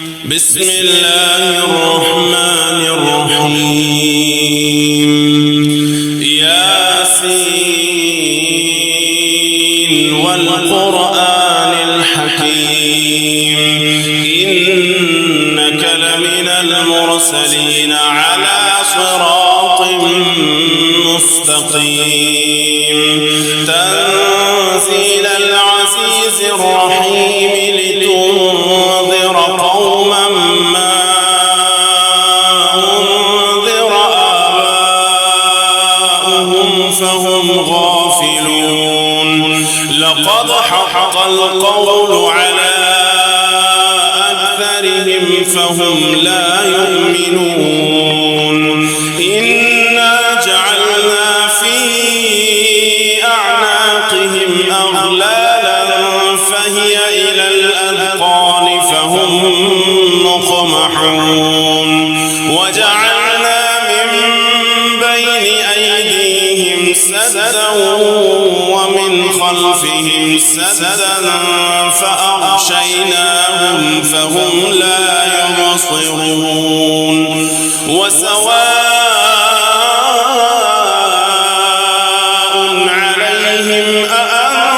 بسم الله الرحمن الرحيم. ياسين والقرآن الحكيم إنك لمن المرسلين على صراط مستقيم تنزيل العزيز الرحيم لتنذر قوما ما أنذر آباؤهم فهم غافلون لقد حق القول على أكثرهم فهم لا يؤمنون إنا جعلنا في أعناقهم أغلالا فهي إلى الأذقان فهم مقمحون وجعلنا من بين أيديهم سدا ومن خلفهم سدا فأغشيناهم فهم لا يبصرون وسواء عليهم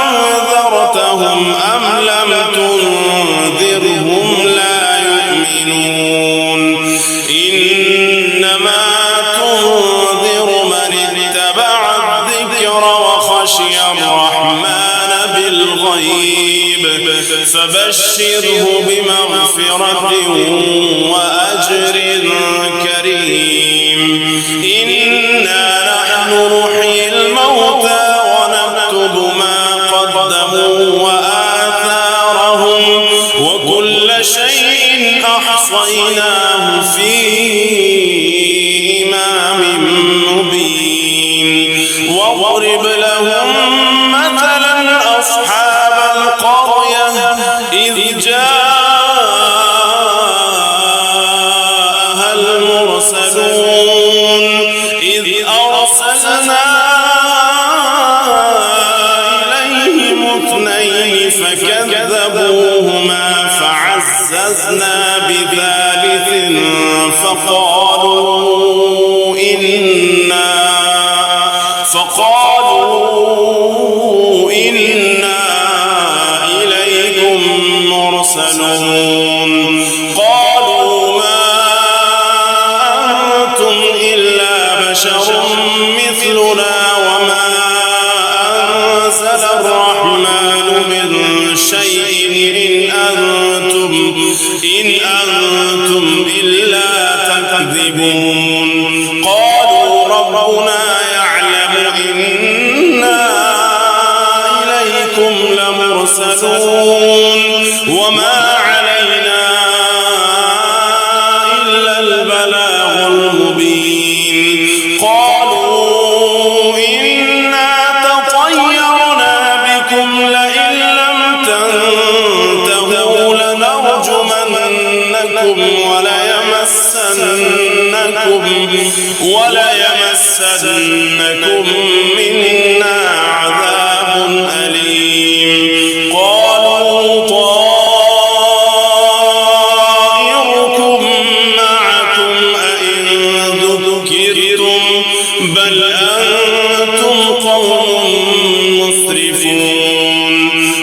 أأنذرتهم أم لم تنذرهم لا يؤمنون إنما تنذر من اتبع الذكر وخشي الرحمن بالغيب فبشره بمغفرة وأجر كريم إنا نحن نحيي الموتى ونكتب ما قدموا وآثارهم وكل شيء أحصيناه في إمام مبين واضرب لهم مثلا أصحاب القرية إذ جاءها المرسلون إذ أرسلنا إليهم اثنين فكذبوهما فعززنا بثالث فقالوا إنا إليكم مرسلون قالوا ما أنتم إلا بشر مثلنا وما أنزل الرحمن من شيء إن أنتم إلا تكذبون قالوا ربنا يعلم إنا إليكم لمرسلون وما علينا إلا البلاغ المبين قالوا إنا تطيرنا بكم لئن لم تنتهوا لنرجمنكم وليمسنكم منا عذاب أليم قالوا طائركم معكم أئن ذكرتم بل أنتم قوم مسرفون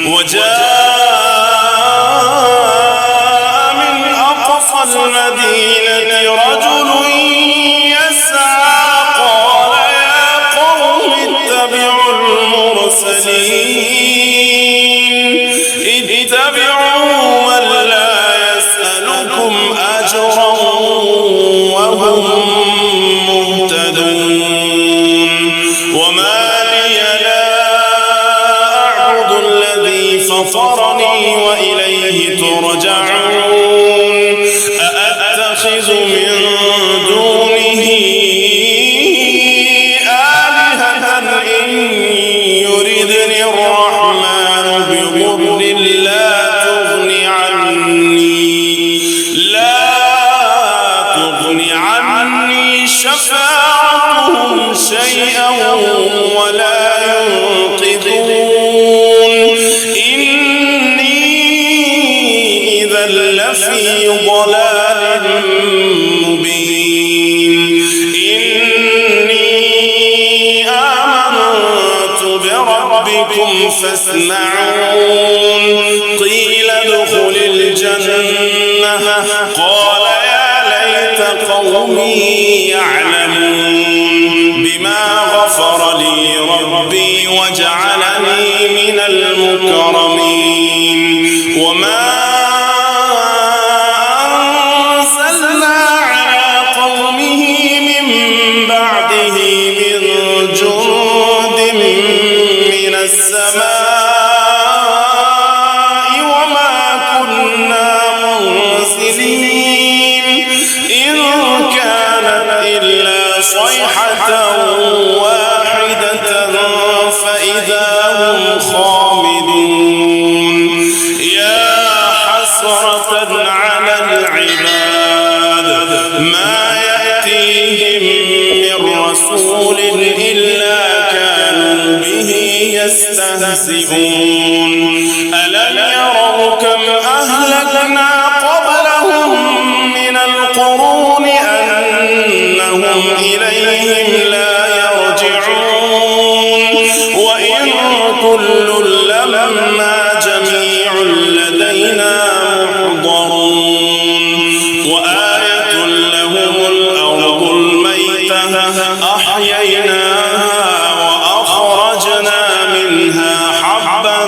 وجاء من أقصى المدينة رجل يسعى قال يا قوم اتبعوا المرسلين اتبعوا من لا يسألكم أجرا وهم مهتدون وما لي لا أعبد الذي فطرني وإليه ترجعون أأتخذ من دونه آلهة إن يردني الرحمن بضر لا تغن عني شفاعتهم شيئا ولا ينقذون إني إذا لفي لفي ضلال مبين إني آمنت بربكم فاسمعون قيل ادخل الجنة قال يا ليت قومي يعلمون بما غفر لي ربي وجعلني من المكرمين وما أرسلنا على قومه من بعده من جند من السماء وما كنا منزلين إن كانت إلا صيحة واحدة فإذا هم خامدون يا حسرة على العباد ما يأتيهم من رسول إلا كانوا به يستهزئون ألم يروا كم أهلكنا قبلهم من القرون أنهم إليهم لا يرجعون وإن كل لما جميع لدينا محضرون وآية لهم الأرض الميتة أحييناها وأخرجنا منها حبا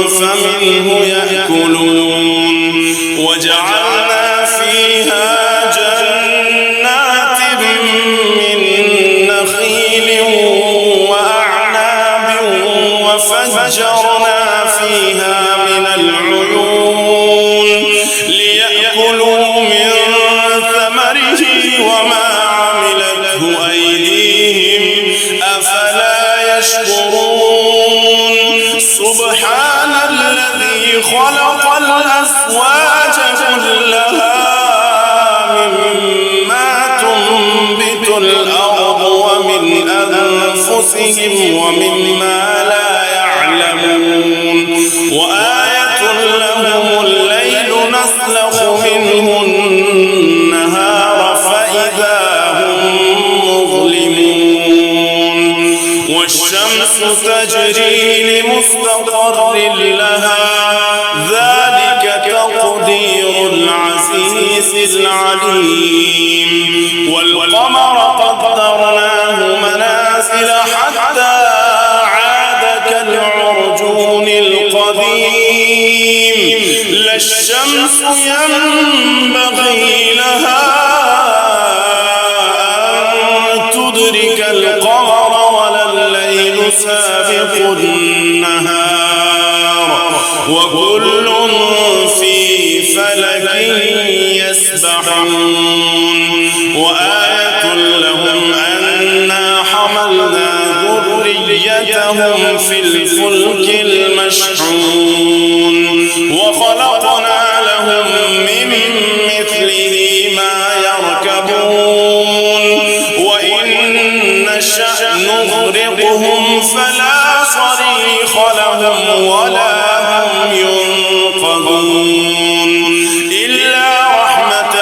فمنه يأكلون وجعلنا فيها جنات من نخيل وأعناب وفجرنا فيها من العيون ليأكلوا من ثمره وما عملته أيديهم أفلا يشكرون سبحان الذي خلق الأزواج كلها مما تنبت الأرض ومن أنفسهم ومما لا يعلمون وآية لهم الليل نسلخ منه النهار فإذا هم مظلمون والشمس تجري لمستقر لها ذلك تقدير العزيز العليم والقمر قدرناه منازل حتى عاد كالعرجون القديم لا الشمس ينبغي لها أن تدرك القمر ولا الليل سابق النهار وكل في فلك يسبحون وآية لهم أنا حملنا ذريتهم في الفلك المشحون وخلقنا لهم من مثله ما يركبون وإن نشأ نغرقهم فلا صريخ لهم ولا هم ينقذون إلا رحمة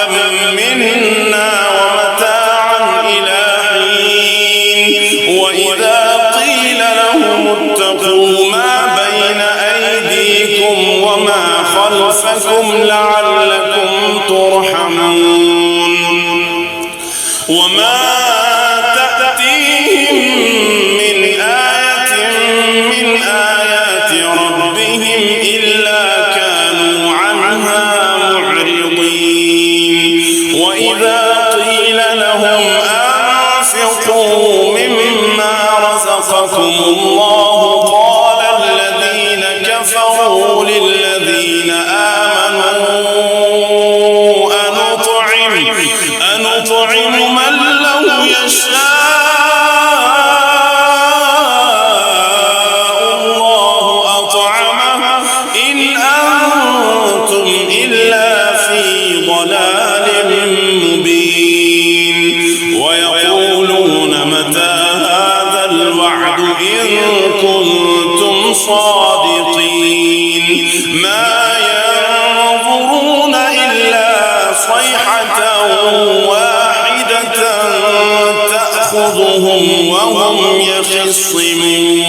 منا ومتاعا إلى حين وإذا قيل لهم اتقوا ما بين أيديكم وما خلفكم لعلكم ترحمون وما تأتيهم من آية من آيات ربهم إلا كانوا عنها معرضين وإذا قيل لهم أنفقوا مما رزقكم الله قال الذين كفروا للذين آمنوا أنطعم من لو يشاء الله أطعمه إن أنتم إلا في ضلال مبين ويقولون متى هذا الوعد إن كنتم صادقين ما ينظرون إلا وهم يخصمون